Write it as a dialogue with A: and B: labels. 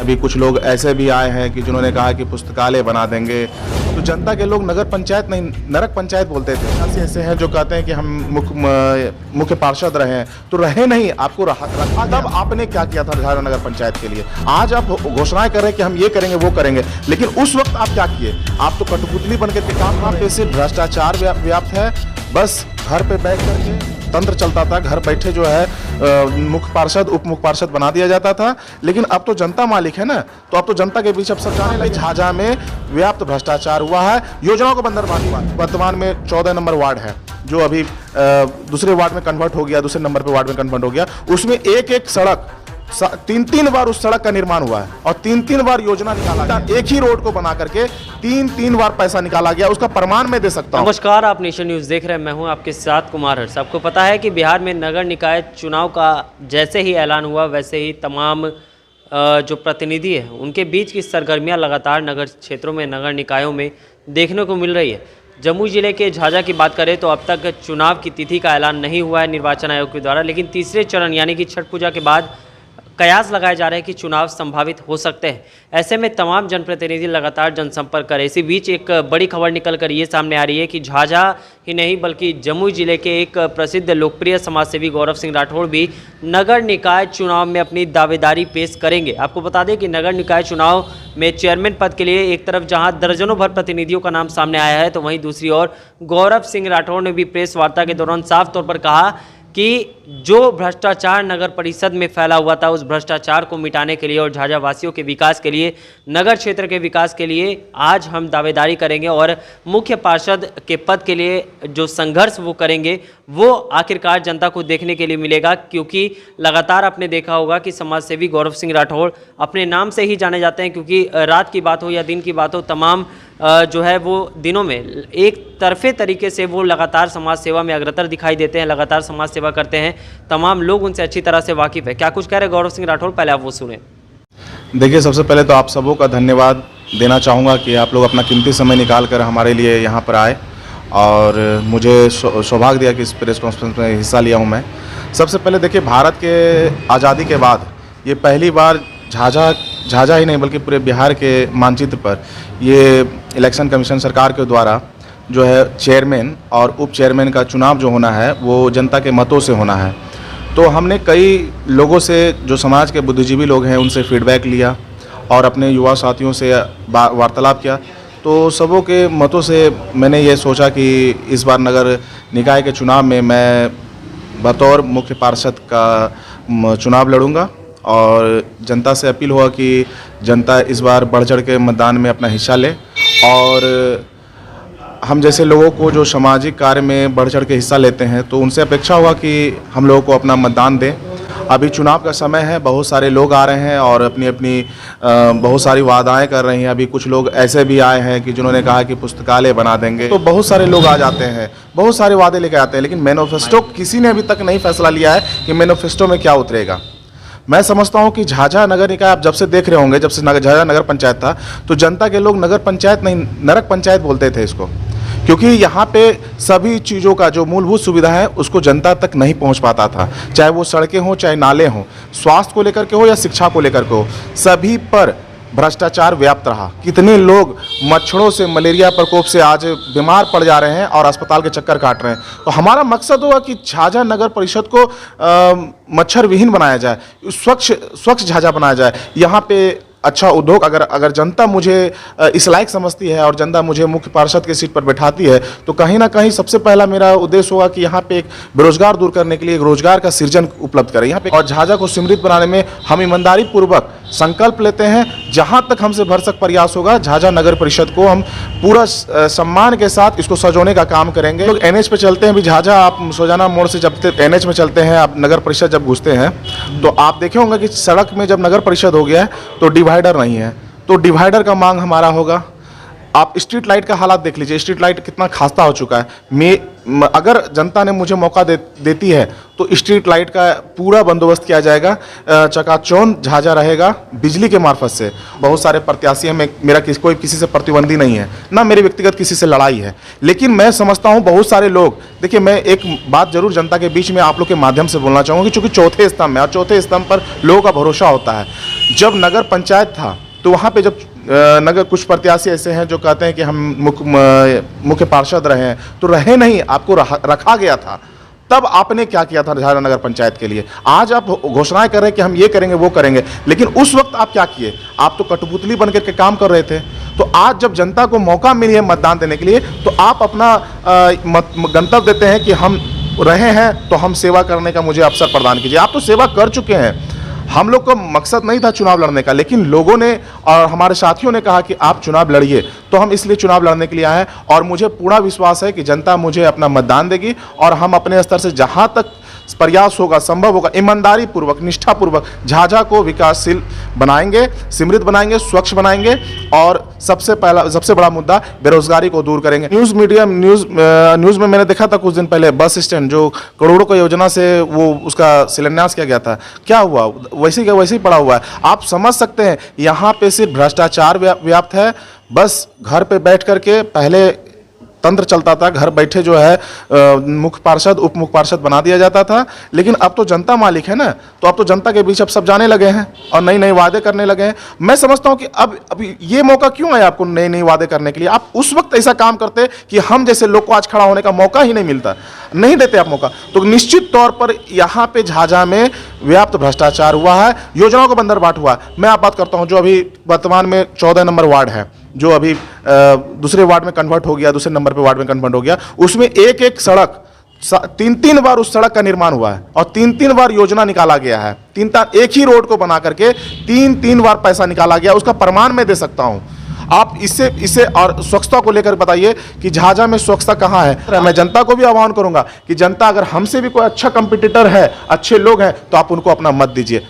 A: अभी कुछ लोग ऐसे भी आए हैं कि जिन्होंने कहा कि पुस्तकालय बना देंगे। तो जनता के लोग नगर पंचायत नहीं, नरक पंचायत बोलते थे। ऐसे ऐसे हैं जो कहते हैं कि हम मुख्य पार्षद रहे हैं, तो रहे नहीं, आपको रखा। तब आपने क्या किया था झाझा नगर पंचायत के लिए? आज आप घोषणाएं कर रहे हैं कि हम ये करेंगे वो करेंगे, लेकिन उस वक्त आप क्या किए? आप तो कठपुतली बन के काम। वहाँ पे सिर्फ भ्रष्टाचार व्याप्त है। बस घर पे बैठ करके तंत्र चलता था, घर बैठे जो है मुख्य पार्षद उप मुख्य पार्षद बना दिया जाता था। लेकिन अब तो जनता मालिक है ना, तो अब तो जनता के बीच अब सब जाने लगे। झाझा में व्याप्त भ्रष्टाचार हुआ है, योजनाओं को बंदरबांट हुआ। वर्तमान में 14 नंबर वार्ड है, जो अभी दूसरे वार्ड में कन्वर्ट हो गया, दूसरे नंबर पे वार्ड में कन्वर्ट हो गया। उसमें एक एक सड़क 3 बार उस सड़क का निर्माण हुआ है और 3 बार योजना निकाला गया। एक ही रोड को बना करके 3 बार पैसा निकाला गया, उसका प्रमाण मैं दे सकता हूं।
B: नमस्कार, आप नेशन न्यूज़ देख रहे हैं। मैं हूं आपके साथ कुमार हर्ष। आपको पता है कि बिहार में नगर निकाय चुनाव का जैसे ही ऐलान हुआ, वैसे ही तमाम जो प्रतिनिधि है उनके बीच की सरगर्मियाँ लगातार नगर क्षेत्रों में, नगर निकायों में देखने को मिल रही है। जमुई जिले के झाझा की बात करें तो अब तक चुनाव की तिथि का ऐलान नहीं हुआ है निर्वाचन आयोग के द्वारा, लेकिन तीसरे चरण यानी कि छठ पूजा के बाद कयास लगाए जा रहे हैं कि चुनाव संभावित हो सकते हैं। ऐसे में तमाम जनप्रतिनिधि लगातार जनसंपर्क कर रहे हैं। इसी बीच एक बड़ी खबर निकलकर ये सामने आ रही है कि झाझा ही नहीं बल्कि जमुई जिले के एक प्रसिद्ध लोकप्रिय समाजसेवी गौरव सिंह राठौड़ भी नगर निकाय चुनाव में अपनी दावेदारी पेश करेंगे। आपको बता दें कि नगर निकाय चुनाव में चेयरमैन पद के लिए एक तरफ जहां दर्जनों भर प्रतिनिधियों का नाम सामने आया है, तो वहीं दूसरी ओर गौरव सिंह राठौड़ ने भी प्रेस वार्ता के दौरान साफ तौर पर कहा कि जो भ्रष्टाचार नगर परिषद में फैला हुआ था, उस भ्रष्टाचार को मिटाने के लिए और झाझा वासियों के विकास के लिए, नगर क्षेत्र के विकास के लिए आज हम दावेदारी करेंगे और मुख्य पार्षद के पद के लिए जो संघर्ष वो करेंगे वो आखिरकार जनता को देखने के लिए मिलेगा। क्योंकि लगातार आपने देखा होगा कि समाजसेवी गौरव सिंह राठौड़ अपने नाम से ही जाने जाते हैं, क्योंकि रात की बात हो या दिन की बात हो, तमाम जो है वो दिनों में एक तरफे तरीके से वो लगातार समाज सेवा में अग्रतर दिखाई देते हैं, लगातार समाज सेवा करते हैं। तमाम लोग उनसे अच्छी तरह से वाकिफ़ है। क्या कुछ कह रहे गौरव सिंह राठौड़, पहले आप वो सुने।
A: देखिए, सबसे पहले तो आप सबों का धन्यवाद देना चाहूँगा कि आप लोग अपना कीमती समय निकाल कर हमारे लिए यहाँ पर आए और मुझे सौभाग्य दिया कि इस प्रेस कॉन्फ्रेंस में हिस्सा लिया हूँ मैं। सबसे पहले देखिए, भारत के आज़ादी के बाद ये पहली बार झाझा ही नहीं बल्कि पूरे बिहार के मानचित्र पर ये इलेक्शन कमीशन सरकार के द्वारा जो है चेयरमैन और उप चेयरमैन का चुनाव जो होना है वो जनता के मतों से होना है। तो हमने कई लोगों से, जो समाज के बुद्धिजीवी लोग हैं, उनसे फीडबैक लिया और अपने युवा साथियों से वार्तालाप किया। तो सबों के मतों से मैंने ये सोचा कि इस बार नगर निकाय के चुनाव में मैं बतौर मुख्य पार्षद का चुनाव लड़ूंगा और जनता से अपील हुआ कि जनता इस बार बढ़ चढ़ के मतदान में अपना हिस्सा ले और हम जैसे लोगों को जो सामाजिक कार्य में बढ़ चढ़ के हिस्सा लेते हैं, तो उनसे अपेक्षा हुआ कि हम लोगों को अपना मतदान दें। अभी चुनाव का समय है, बहुत सारे लोग आ रहे हैं और अपनी अपनी बहुत सारी वादाएं कर रहे हैं। अभी कुछ लोग ऐसे भी आए हैं कि जिन्होंने कहा कि पुस्तकालय बना देंगे। तो बहुत सारे लोग आ जाते हैं, बहुत सारे वादे लेके आते हैं, लेकिन मैनिफेस्टो किसी ने अभी तक नहीं फैसला लिया है कि मैनिफेस्टो में क्या उतरेगा। मैं समझता हूं कि झाझा नगर निकाय आप जब से देख रहे होंगे, जब से झाझा नगर पंचायत था, तो जनता के लोग नगर पंचायत नहीं, नरक पंचायत बोलते थे इसको, क्योंकि यहाँ पे सभी चीज़ों का जो मूलभूत सुविधा है उसको जनता तक नहीं पहुँच पाता था। चाहे वो सड़कें हों, चाहे नाले हों, स्वास्थ्य को लेकर के हो या शिक्षा को लेकर के हो, सभी पर भ्रष्टाचार व्याप्त रहा। कितने लोग मच्छरों से, मलेरिया प्रकोप से आज बीमार पड़ जा रहे हैं और अस्पताल के चक्कर काट रहे हैं। तो हमारा मकसद होगा कि झाझा नगर परिषद को मच्छर विहीन बनाया जाए, स्वच्छ झाझा बनाया जाए। यहाँ पे अच्छा उद्योग, अगर जनता मुझे इस लायक समझती है और जनता मुझे मुख्य पार्षद की सीट पर बैठाती है, तो कहीं ना कहीं सबसे पहला मेरा उद्देश्य होगा कि यहाँ पे एक बेरोजगार दूर करने के लिए एक रोजगार का सृजन उपलब्ध करें यहाँ पे, और झाझा को समृद्ध बनाने में हम ईमानदारी पूर्वक संकल्प लेते हैं। जहाँ तक हमसे भरसक प्रयास होगा, झाझा नगर परिषद को हम पूरा सम्मान के साथ इसको सजोने का काम करेंगे। लोग एनएच पे चलते हैं, अभी झाझा आप सोजाना मोड़ से जब एनएच में चलते हैं, आप नगर परिषद जब घुसते हैं, तो आप देखे होंगे कि सड़क में जब नगर परिषद हो गया है तो डिवाइडर नहीं है। तो डिवाइडर का मांग हमारा होगा। आप स्ट्रीट लाइट का हालात देख लीजिए, स्ट्रीट लाइट कितना खास्ता हो चुका है। अगर जनता ने मुझे मौका देती है तो स्ट्रीट लाइट का पूरा बंदोबस्त किया जाएगा, चकाचौंध झाझा रहेगा बिजली के मार्फत से। बहुत सारे प्रत्याशी हैं, मेरा कोई किसी से प्रतिद्वंदी नहीं है, ना मेरी व्यक्तिगत किसी से लड़ाई है, लेकिन मैं समझता हूं बहुत सारे लोग, देखिए मैं एक बात जरूर जनता के बीच में आप लोग के माध्यम से बोलना चाहूँगा कि चूंकि चौथे स्तंभ है और चौथे स्तंभ पर लोगों का भरोसा होता है। जब नगर पंचायत था तो वहाँ पे जब नगर कुछ प्रत्याशी ऐसे हैं जो कहते हैं कि हम मुख्य पार्षद रहे हैं, तो रहे नहीं, आपको रखा गया था। तब आपने क्या किया था झाझा नगर पंचायत के लिए? आज आप घोषणाएं कर रहे हैं कि हम ये करेंगे वो करेंगे, लेकिन उस वक्त आप क्या किए? आप तो कठपुतली बन करके काम कर रहे थे। तो आज जब जनता को मौका मिली है मतदान देने के लिए, तो आप अपना गंतव्य देते हैं कि हम रहे हैं तो हम सेवा करने का मुझे अवसर प्रदान कीजिए। आप तो सेवा कर चुके हैं। हम लोग का मकसद नहीं था चुनाव लड़ने का, लेकिन लोगों ने और हमारे साथियों ने कहा कि आप चुनाव लड़िए, तो हम इसलिए चुनाव लड़ने के लिए आए हैं। और मुझे पूरा विश्वास है कि जनता मुझे अपना मतदान देगी और हम अपने स्तर से जहाँ तक प्रयास होगा, संभव होगा, ईमानदारी पूर्वक, निष्ठापूर्वक झाझा को विकासशील बनाएंगे, समृद्ध बनाएंगे, स्वच्छ बनाएंगे और सबसे बड़ा मुद्दा बेरोजगारी को दूर करेंगे। न्यूज़ में मैंने देखा था कुछ दिन पहले बस स्टैंड जो करोड़ों की योजना से वो उसका शिलान्यास किया गया था, क्या हुआ? वैसे ही पड़ा हुआ है। आप समझ सकते हैं यहाँ पे सिर्फ भ्रष्टाचार व्याप्त है। बस घर पे बैठ करके पहले तंत्र चलता था, घर बैठे जो है मुख्य पार्षद उप मुख्य पार्षद बना दिया जाता था, लेकिन अब तो जनता मालिक है ना, तो अब तो जनता के बीच अब सब जाने लगे हैं और नई नई वादे करने लगे हैं। मैं समझता हूं कि अब ये मौका क्यों आया आपको नई नई वादे करने के लिए? आप उस वक्त ऐसा काम करते कि हम जैसे लोग को आज खड़ा होने का मौका ही नहीं मिलता, नहीं देते आप मौका। तो निश्चित तौर पर यहाँ पे झाझा में व्याप्त भ्रष्टाचार हुआ है, योजनाओं का बंदरबाट हुआ है। मैं आप बात करता हूँ जो अभी वर्तमान में 14 नंबर वार्ड है, जो अभी दूसरे वार्ड में कन्वर्ट हो गया, दूसरे नंबर पे वार्ड में कन्वर्ट हो गया, उसमें एक सड़क 3 बार उस सड़क का निर्माण हुआ है और 3 बार योजना निकाला गया है। एक ही रोड को बना करके 3 बार पैसा निकाला गया, उसका प्रमाण मैं दे सकता हूं। आप इससे और स्वच्छता को लेकर बताइए कि झाझा में स्वच्छता कहाँ है? मैं जनता को भी आह्वान करूंगा कि जनता अगर हमसे भी कोई अच्छा कंपटीटर है, अच्छे लोग हैं, तो आप उनको अपना मत दीजिए।